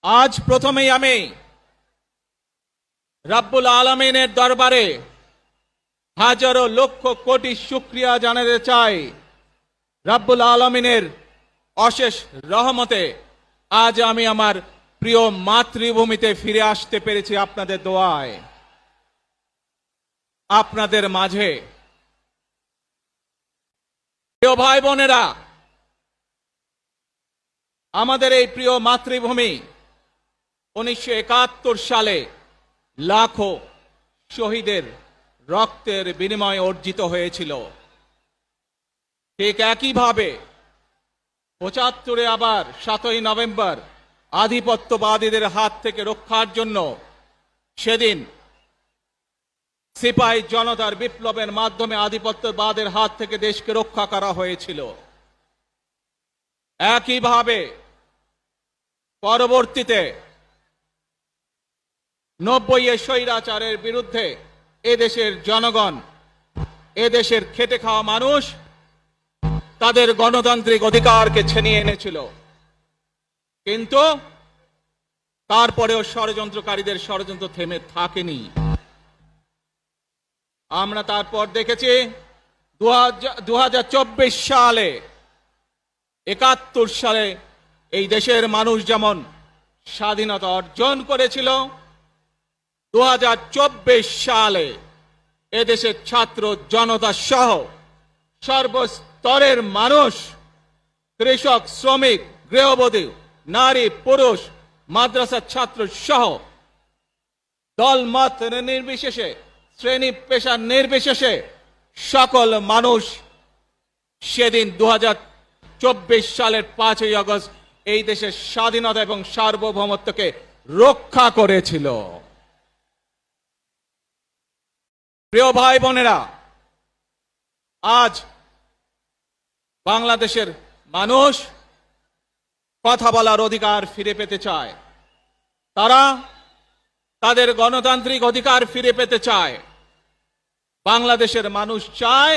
আজ প্রথমেই আমি রব্বুল আলামিনের দরবারে হাজারো লক্ষ কোটি শুকরিয়া জানাতে চাই। রব্বুল আলামিনের অশেষ রহমতে আজ আমি আমার প্রিয় মাতৃভূমিতে ফিরে আসতে পেরেছি আপনাদের দোয়ায়। আপনাদের মাঝে প্রিয় ভাই বোনেরা, আমাদের এই প্রিয় মাতৃভূমি 1971 সালে লাখো শহীদের রক্তের বিনিময়ে অর্জিত হয়েছিল। ঠিক একইভাবে 75-এ আবার 7ই নভেম্বর আধিপত্যবাদীদের হাত থেকে রক্ষার জন্য সেদিন সিপাহী জনতার বিপ্লবের মাধ্যমে আধিপত্যবাদের হাত থেকে দেশকে রক্ষা করা হয়েছিল। একইভাবে পরবর্তীতে 90-এ স্বৈরাচারের বিরুদ্ধে এদেশের জনগণ, এদেশের খেটে খাওয়া মানুষ তাদের গণতান্ত্রিক অধিকারকে ছিনিয়ে এনেছিল। কিন্তু তারপরেও ষড়যন্ত্রকারীদের ষড়যন্ত্র থেমে থাকেনি। আমরা তারপর দেখেছি 2024 সালে, 71 সালে এই দেশের মানুষ যেমন স্বাধীনতা অর্জন করেছিল, 2024 সালে এদেশের ছাত্র জনতা সহ সর্বস্তরের মানুষ, কৃষক, শ্রমিক, গৃহবধূ, নারী, পুরুষ, মাদ্রাসার ছাত্র সহ দলমত নির্বিশেষে, শ্রেণী পেশা নির্বিশেষে সকল মানুষ সেদিন 2024 সালের 5ই আগস্ট এই দেশের স্বাধীনতা এবং সার্বভৌমত্বকে রক্ষা করেছিল। প্রিয় ভাই বোনেরা, আজ বাংলাদেশের মানুষ কথা বলার অধিকার ফিরে পেতে চায়। তারা তাদের গণতান্ত্রিক অধিকার ফিরে পেতে চায়। বাংলাদেশের মানুষ চায়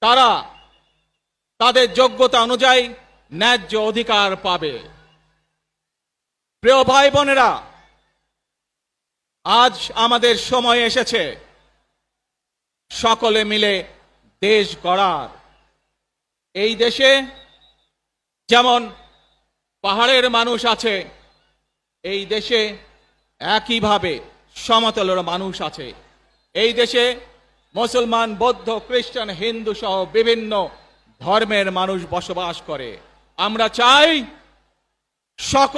তারা তাদের যোগ্যতা অনুযায়ী ন্যায্য অধিকার পাবে। প্রিয় ভাই বোনেরা, আজ আমাদের সময় এসেছে সকলে মিলে দেশ গড়ার। এই দেশে যেমন পাহাড়ের মানুষ আছে, এই দেশে একইভাবে সমতলের মানুষ আছে। এই দেশে মুসলমান, বৌদ্ধ, খ্রিস্টান, হিন্দু সহ বিভিন্ন ধর্মের মানুষ বসবাস করে। আমরা চাই সকল